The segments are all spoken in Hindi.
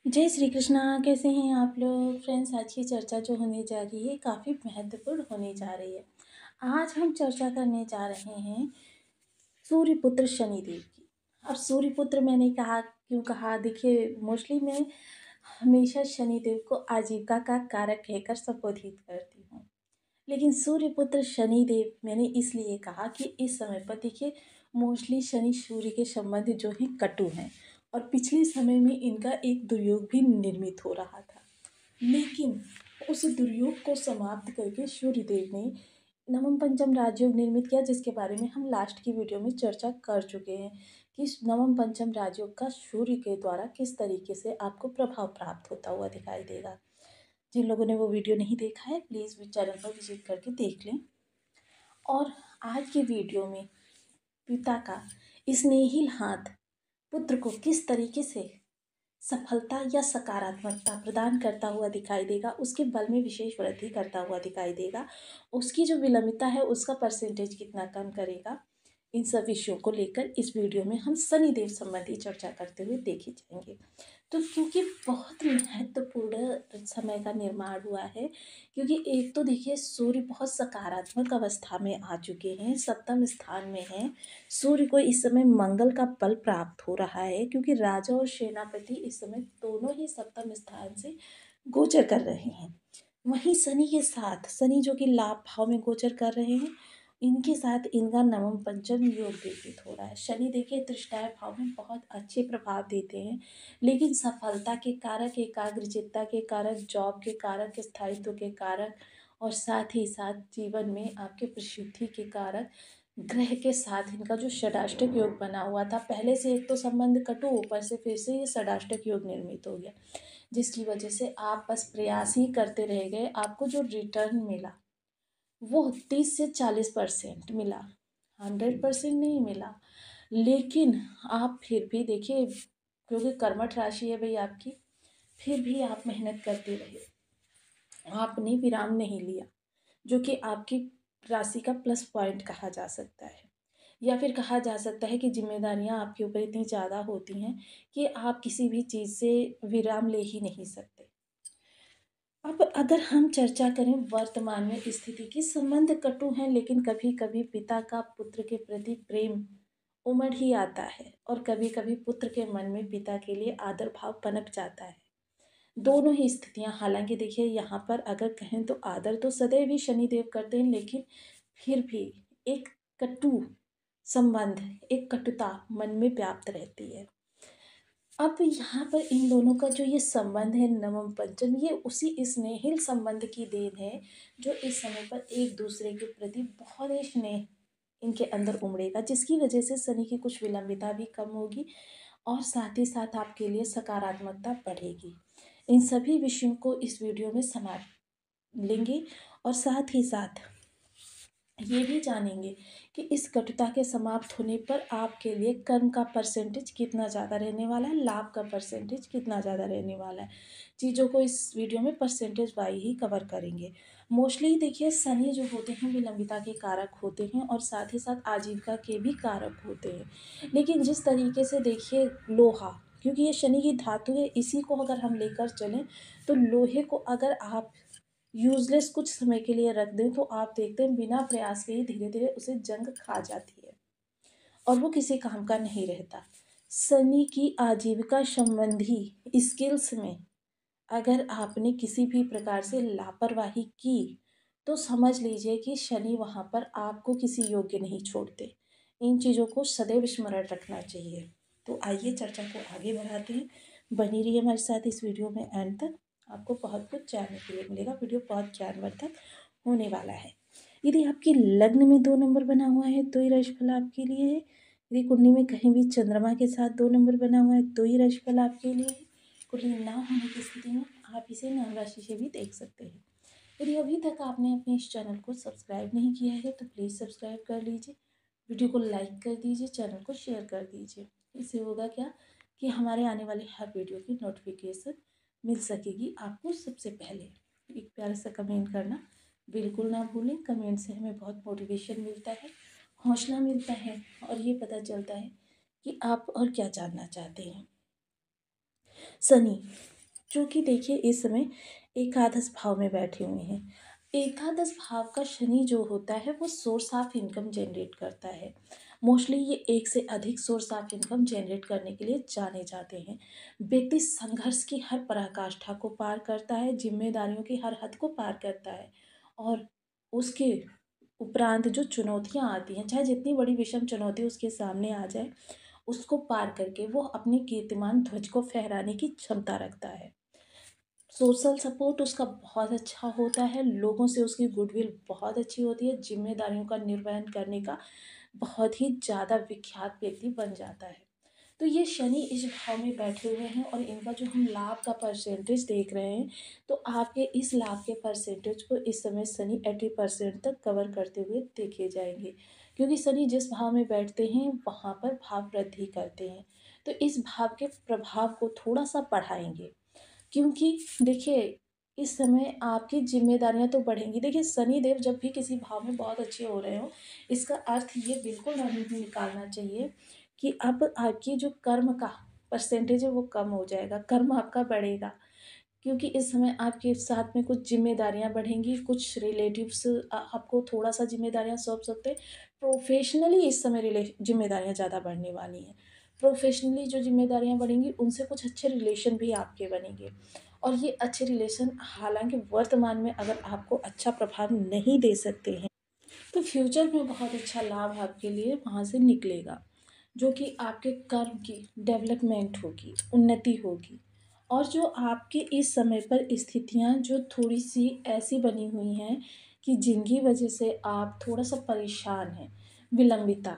जय श्री कृष्णा। कैसे हैं आप लोग फ्रेंड्स। आज की चर्चा जो होने जा रही है काफ़ी महत्वपूर्ण होने जा रही है। आज हम चर्चा करने जा रहे हैं सूर्यपुत्र शनिदेव की। अब सूर्यपुत्र मैंने क्यों कहा, देखिए मोस्टली मैं हमेशा शनिदेव को आजीविका का कारक कहकर संबोधित करती हूँ, लेकिन सूर्यपुत्र शनिदेव मैंने इसलिए कहा कि इस समय पर देखिए मोस्टली शनि सूर्य के संबंध जो हैं कटु हैं, और पिछले समय में इनका एक दुर्योग भी निर्मित हो रहा था। लेकिन उस दुर्योग को समाप्त करके सूर्यदेव ने नवम पंचम राजयोग निर्मित किया, जिसके बारे में हम लास्ट की वीडियो में चर्चा कर चुके हैं कि नवम पंचम राजयोग का सूर्य के द्वारा किस तरीके से आपको प्रभाव प्राप्त होता हुआ दिखाई देगा। जिन लोगों ने वो वीडियो नहीं देखा है प्लीज़ चैनल पर विजिट करके देख लें। और आज की वीडियो में पिता का स्नेहिल हाथ पुत्र को किस तरीके से सफलता या सकारात्मकता प्रदान करता हुआ दिखाई देगा, उसके बल में विशेष वृद्धि करता हुआ दिखाई देगा, उसकी जो विलंबिता है उसका परसेंटेज कितना कम करेगा, इन सब विषयों को लेकर इस वीडियो में हम शनिदेव संबंधी चर्चा करते हुए देखे जाएंगे। तो क्योंकि बहुत महत्वपूर्ण समय का निर्माण हुआ है, क्योंकि एक तो देखिए सूर्य बहुत सकारात्मक अवस्था में आ चुके हैं, सप्तम स्थान में हैं। सूर्य को इस समय मंगल का बल प्राप्त हो रहा है, क्योंकि राजा और सेनापति इस समय दोनों ही सप्तम स्थान से गोचर कर रहे हैं। वहीं शनि के साथ, शनि जो कि लाभ भाव में गोचर कर रहे हैं, इनके साथ इनका नवम पंचम योग व्यतीत हो रहा है। शनि देखिए तृष्टाय भाव में बहुत अच्छे प्रभाव देते हैं, लेकिन सफलता के कारक, एकाग्रचित्ता के कारक, जॉब के कारक, स्थायित्व के कारक, और साथ ही साथ जीवन में आपके प्रसिद्धि के कारक ग्रह के साथ इनका जो षडाष्टक योग बना हुआ था, पहले से एक तो संबंध कटु, ऊपर से फिर से ये षडाष्टक योग निर्मित हो गया, जिसकी वजह से आप बस प्रयास ही करते रह गए। आपको जो रिटर्न मिला वो 30 से 40% मिला, 100% नहीं मिला। लेकिन आप फिर भी देखिए, क्योंकि कर्मठ राशि है भाई आपकी, फिर भी आप मेहनत करते रहे, आपने विराम नहीं लिया, जो कि आपकी राशि का प्लस पॉइंट कहा जा सकता है। या फिर कहा जा सकता है कि जिम्मेदारियां आपके ऊपर इतनी ज़्यादा होती हैं कि आप किसी भी चीज़ से विराम ले ही नहीं सकते। अब अगर हम चर्चा करें वर्तमान में स्थिति की, संबंध कटु हैं, लेकिन कभी कभी पिता का पुत्र के प्रति प्रेम उमड़ ही आता है, और कभी कभी पुत्र के मन में पिता के लिए आदर भाव पनप जाता है। दोनों ही स्थितियां, हालांकि देखिए यहाँ पर अगर कहें तो आदर तो सदैव ही शनिदेव करते हैं, लेकिन फिर भी एक कटु संबंध, एक कटुता मन में व्याप्त रहती है। अब यहाँ पर इन दोनों का जो ये संबंध है नवम पंचम, ये उसी स्नेहिल संबंध की देन है, जो इस समय पर एक दूसरे के प्रति बहुत ही स्नेह इनके अंदर उमड़ेगा, जिसकी वजह से शनि की कुछ विलंबिता भी कम होगी, और साथ ही साथ आपके लिए सकारात्मकता बढ़ेगी। इन सभी विषयों को इस वीडियो में समा लेंगे, और साथ ही साथ ये भी जानेंगे कि इस कटुता के समाप्त होने पर आपके लिए कर्म का परसेंटेज कितना ज़्यादा रहने वाला है, लाभ का परसेंटेज कितना ज़्यादा रहने वाला है। चीज़ों को इस वीडियो में परसेंटेज वाइज ही कवर करेंगे। मोस्टली देखिए शनि जो होते हैं विलंबिता के कारक होते हैं, और साथ ही साथ आजीविका के भी कारक होते हैं। लेकिन जिस तरीके से देखिए लोहा, क्योंकि ये शनि की धातु है, इसी को अगर हम लेकर चलें तो लोहे को अगर आप यूजलेस कुछ समय के लिए रख दें तो आप देखते हैं बिना प्रयास के ही धीरे धीरे उसे जंग खा जाती है, और वो किसी काम का नहीं रहता। शनि की आजीविका संबंधी स्किल्स में अगर आपने किसी भी प्रकार से लापरवाही की तो समझ लीजिए कि शनि वहाँ पर आपको किसी योग्य नहीं छोड़ते। इन चीज़ों को सदैव स्मरण रखना चाहिए। तो आइए चर्चा को आगे बढ़ाते हैं। बनी रहिए हमारे साथ इस वीडियो में एंड तक, आपको बहुत कुछ जानने के लिए मिलेगा। वीडियो बहुत ज्ञानवर्धक होने वाला है। यदि आपके लग्न में 2 नंबर बना हुआ है तो ही राशिफल आपके लिए है। यदि कुंडली में कहीं भी चंद्रमा के साथ 2 नंबर बना हुआ है तो ही राशिफल आपके लिए है। कुंडली ना होने की स्थिति में आप इसे नाम राशि से भी देख सकते हैं। यदि अभी तक आपने अपने इस चैनल को सब्सक्राइब नहीं किया है तो प्लीज़ सब्सक्राइब कर लीजिए, वीडियो को लाइक कर दीजिए, चैनल को शेयर कर दीजिए। इससे होगा क्या कि हमारे आने वाले हर वीडियो की नोटिफिकेशन मिल सकेगी आपको सबसे पहले। एक प्यारा सा कमेंट करना बिल्कुल ना भूलें। कमेंट से हमें बहुत मोटिवेशन मिलता है, हौसला मिलता है, और ये पता चलता है कि आप और क्या जानना चाहते हैं। शनि जो कि देखिए इस समय एकादश भाव में बैठे हुए हैं। एकादश भाव का शनि जो होता है वो सोर्स ऑफ इनकम जनरेट करता है। मोस्टली ये एक से अधिक सोर्स ऑफ इनकम जनरेट करने के लिए जाने जाते हैं। व्यक्ति संघर्ष की हर पराकाष्ठा को पार करता है, जिम्मेदारियों की हर हद को पार करता है और उसके उपरांत जो चुनौतियाँ आती हैं, चाहे जितनी बड़ी विषम चुनौती उसके सामने आ जाए, उसको पार करके वो अपनी कीर्तिमान ध्वज को फहराने की क्षमता रखता है। सोशल सपोर्ट उसका बहुत अच्छा होता है, लोगों से उसकी गुडविल बहुत अच्छी होती है, जिम्मेदारियों का निर्वहन करने का बहुत ही ज़्यादा विख्यात व्यक्ति बन जाता है। तो ये शनि इस भाव में बैठे हुए हैं और इनका जो हम लाभ का परसेंटेज देख रहे हैं, तो आपके इस लाभ के परसेंटेज को इस समय शनि 80% तक कवर करते हुए देखे जाएंगे, क्योंकि शनि जिस भाव में बैठते हैं वहाँ पर भाव वृद्धि करते हैं, तो इस भाव के प्रभाव को थोड़ा सा बढ़ाएंगे। क्योंकि देखिए इस समय आपकी जिम्मेदारियां तो बढ़ेंगी। देखिए शनि देव जब भी किसी भाव में बहुत अच्छे हो रहे हो, इसका अर्थ ये बिल्कुल नहीं निकालना चाहिए कि अब आपकी जो कर्म का परसेंटेज है वो कम हो जाएगा, कर्म आपका बढ़ेगा। क्योंकि इस समय आपके साथ में कुछ जिम्मेदारियां बढ़ेंगी, कुछ रिलेटिव्स आपको थोड़ा सा जिम्मेदारियां सौंप सकते हैं। प्रोफेशनली इस समय जिम्मेदारियां ज़्यादा बढ़ने वाली हैं। प्रोफेशनली जो जिम्मेदारियां बढ़ेंगी उनसे कुछ अच्छे रिलेशन भी आपके बनेंगे, और ये अच्छे रिलेशन हालांकि वर्तमान में अगर आपको अच्छा प्रभाव नहीं दे सकते हैं, तो फ्यूचर में बहुत अच्छा लाभ आपके लिए वहाँ से निकलेगा, जो कि आपके कर्म की डेवलपमेंट होगी, उन्नति होगी। और जो आपके इस समय पर स्थितियाँ जो थोड़ी सी ऐसी बनी हुई हैं कि जिनकी वजह से आप थोड़ा सा परेशान हैं, विलंबिता,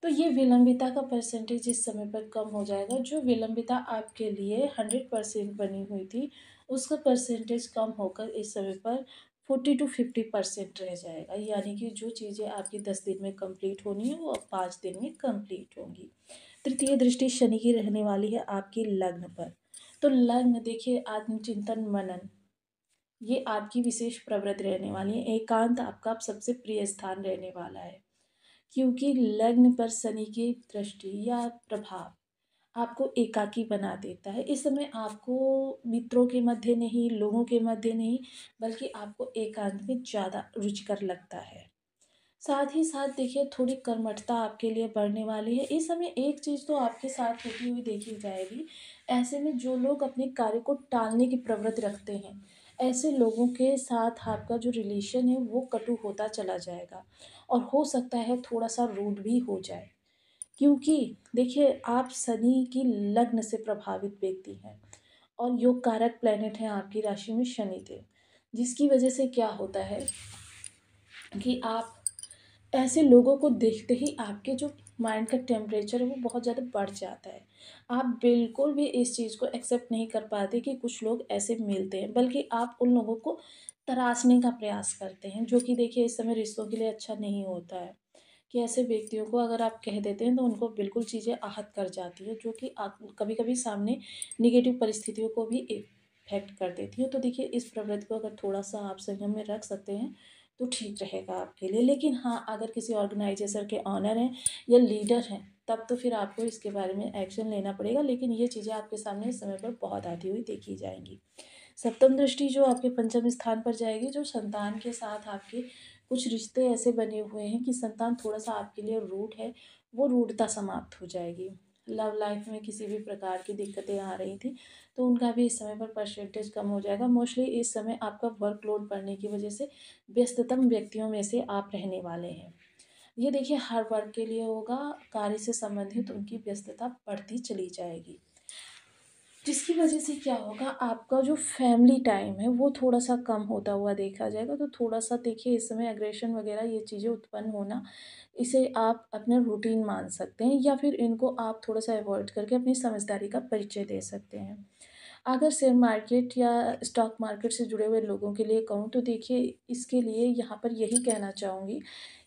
तो ये विलंबिता का परसेंटेज इस समय पर कम हो जाएगा। जो विलंबिता आपके लिए 100% बनी हुई थी, उसका परसेंटेज कम होकर इस समय पर 40 to 50% रह जाएगा। यानी कि जो चीज़ें आपकी 10 दिन में कंप्लीट होनी है वो अब 5 दिन में कंप्लीट होंगी। तृतीय दृष्टि शनि की रहने वाली है आपकी लग्न पर। तो लग्न देखिए आत्मचिंतन मनन, ये आपकी विशेष प्रवृत्ति रहने वाली है। एकांत आपका अब सबसे प्रिय स्थान रहने वाला है, क्योंकि लग्न पर शनि की दृष्टि या प्रभाव आपको एकाकी बना देता है। इस समय आपको मित्रों के मध्य नहीं, लोगों के मध्य नहीं, बल्कि आपको एकांत में ज़्यादा रुचिकर लगता है। साथ ही साथ देखिए थोड़ी कर्मठता आपके लिए बढ़ने वाली है। इस समय एक चीज़ तो आपके साथ होती हुई देखी जाएगी, ऐसे में जो लोग अपने कार्य को टालने की प्रवृत्ति रखते हैं, ऐसे लोगों के साथ आपका जो रिलेशन है वो कटु होता चला जाएगा, और हो सकता है थोड़ा सा रूड भी हो जाए। क्योंकि देखिए आप शनि की लग्न से प्रभावित व्यक्ति हैं और योग कारक प्लेनेट हैं आपकी राशि में शनिदेव, जिसकी वजह से क्या होता है कि आप ऐसे लोगों को देखते ही आपके जो माइंड का टेम्परेचर है वो बहुत ज़्यादा बढ़ जाता है। आप बिल्कुल भी इस चीज़ को एक्सेप्ट नहीं कर पाते कि कुछ लोग ऐसे मिलते हैं, बल्कि आप उन लोगों को तराशने का प्रयास करते हैं, जो कि देखिए इस समय रिश्तों के लिए अच्छा नहीं होता है। कि ऐसे व्यक्तियों को अगर आप कह देते हैं तो उनको बिल्कुल चीज़ें आहत कर जाती है, जो कि आप कभी कभी सामने निगेटिव परिस्थितियों को भी इफेक्ट कर देती है। तो देखिए इस प्रवृत्ति को अगर थोड़ा सा आप संयम में रख सकते हैं तो ठीक रहेगा आपके लिए। लेकिन हाँ, अगर किसी ऑर्गेनाइजेशन के ऑनर हैं या लीडर हैं, तब तो फिर आपको इसके बारे में एक्शन लेना पड़ेगा। लेकिन ये चीज़ें आपके सामने इस समय पर बहुत आती हुई देखी जाएंगी। सप्तम दृष्टि जो आपके पंचम स्थान पर जाएगी, जो संतान के साथ आपके कुछ रिश्ते ऐसे बने हुए हैं कि संतान थोड़ा सा आपके लिए रूड है, वो रूडता समाप्त हो जाएगी। लव लाइफ में किसी भी प्रकार की दिक्कतें आ रही थी, तो उनका भी इस समय पर परसेंटेज कम हो जाएगा। मोस्टली इस समय आपका वर्कलोड बढ़ने की वजह से व्यस्ततम व्यक्तियों में से आप रहने वाले हैं। ये देखिए हर वर्ग के लिए होगा, कार्य से संबंधित उनकी व्यस्तता बढ़ती चली जाएगी, जिसकी वजह से क्या होगा, आपका जो फैमिली टाइम है वो थोड़ा सा कम होता हुआ देखा जाएगा। तो थोड़ा सा देखिए इस समय एग्रेशन वगैरह ये चीज़ें उत्पन्न होना, इसे आप अपना रूटीन मान सकते हैं, या फिर इनको आप थोड़ा सा अवॉइड करके अपनी समझदारी का परिचय दे सकते हैं। अगर शेयर मार्केट या स्टॉक मार्केट से जुड़े हुए लोगों के लिए कहूँ तो देखिए इसके लिए यहाँ पर यही कहना चाहूँगी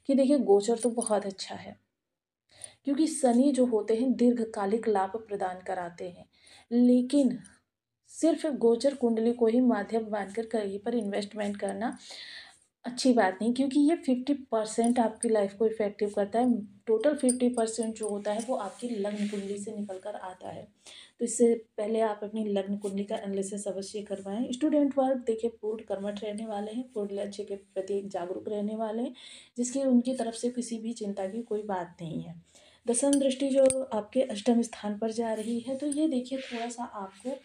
कि देखिए गोचर तो बहुत अच्छा है, क्योंकि शनि जो होते हैं दीर्घकालिक लाभ प्रदान कराते हैं। लेकिन सिर्फ गोचर कुंडली को ही माध्यम मानकर कहीं पर इन्वेस्टमेंट करना अच्छी बात नहीं, क्योंकि ये 50% आपकी लाइफ को इफ़ेक्टिव करता है। टोटल 50% जो होता है वो आपकी लग्न कुंडली से निकल कर आता है। तो इससे पहले आप अपनी लग्न कुंडली का एनालिसिस अवश्य करवाएँ। स्टूडेंट वर्ग देखिए पूर्ण कर्मठ रहने वाले हैं, पूर्ण लक्ष्य के प्रति जागरूक रहने वाले हैं, जिसकी उनकी तरफ से किसी भी चिंता की कोई बात नहीं है। दसम दृष्टि जो आपके अष्टम स्थान पर जा रही है, तो ये देखिए थोड़ा-सा आपको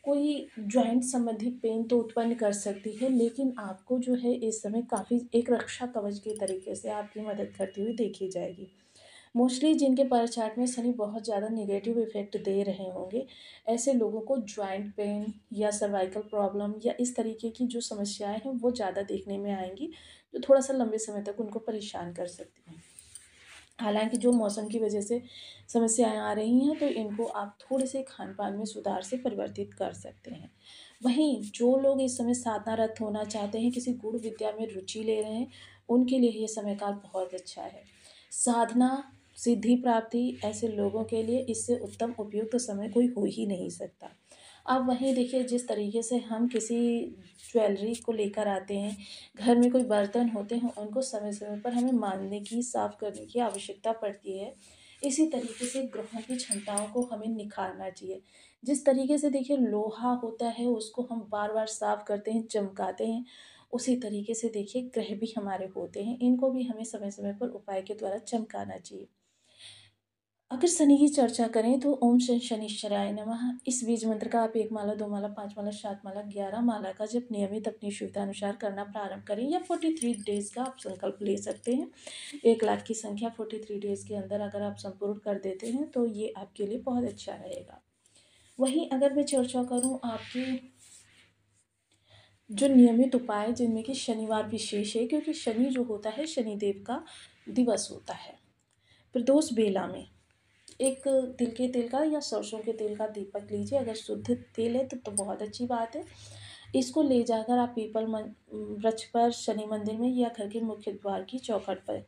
कोई जॉइंट संबंधी पेन तो उत्पन्न कर सकती है, लेकिन आपको जो है इस समय काफ़ी एक रक्षा कवच के तरीके से आपकी मदद करती हुई देखी जाएगी। मोस्टली जिनके बर्थ चार्ट में शनि बहुत ज़्यादा नेगेटिव इफ़ेक्ट दे रहे होंगे, ऐसे लोगों को जॉइंट पेन या सर्वाइकल प्रॉब्लम या इस तरीके की जो समस्याएँ हैं वो ज़्यादा देखने में आएँगी, जो थोड़ा-सा लंबे समय तक उनको परेशान कर सकती हैं। हालाँकि जो मौसम की वजह से समस्याएँ आ रही हैं, तो इनको आप थोड़े-से खान-पान में सुधार से परिवर्तित कर सकते हैं। वहीं जो लोग इस समय साधनारत होना चाहते हैं, किसी गुण विद्या में रुचि ले रहे हैं, उनके लिए ये समय काल बहुत अच्छा है। साधना, सिद्धि प्राप्ति ऐसे लोगों के लिए इससे उत्तम उपयुक्त समय कोई हो ही नहीं सकता। अब वहीं देखिए जिस तरीके से हम किसी ज्वेलरी को लेकर आते हैं, घर में कोई बर्तन होते हैं, उनको समय-समय पर हमें माँजने की, साफ़ करने की आवश्यकता पड़ती है। इसी तरीके से ग्रहों की क्षमताओं को हमें निखारना चाहिए। जिस तरीके से देखिए लोहा होता है, उसको हम बार-बार साफ़ करते हैं, चमकाते हैं, उसी तरीके से देखिए ग्रह भी हमारे होते हैं, इनको भी हमें समय-समय पर उपाय के द्वारा चमकाना चाहिए। अगर शनि की चर्चा करें तो ओम शनिश्चराय नमः इस बीज मंत्र का आप 1 माला, 2 माला, 5 माला, 7 माला, 11 माला का जप नियमित अपनी सुविधा अनुसार करना प्रारंभ करें, या 43 डेज़ का आप संकल्प ले सकते हैं। 1 लाख की संख्या 43 डेज़ के अंदर अगर आप संपूर्ण कर देते हैं तो ये आपके लिए बहुत अच्छा रहेगा। वहीं अगर मैं चर्चा करूँ आपकी जो नियमित उपाय जिनमें कि शनिवार विशेष है, क्योंकि शनि जो होता है शनिदेव का दिवस होता है। प्रदोष बेला में एक तिल के तेल का या सरसों के तेल का दीपक लीजिए, अगर शुद्ध तेल है तो बहुत अच्छी बात है। इसको ले जाकर आप पीपल वृक्ष पर, शनि मंदिर में या घर के मुख्य द्वार की चौखट पर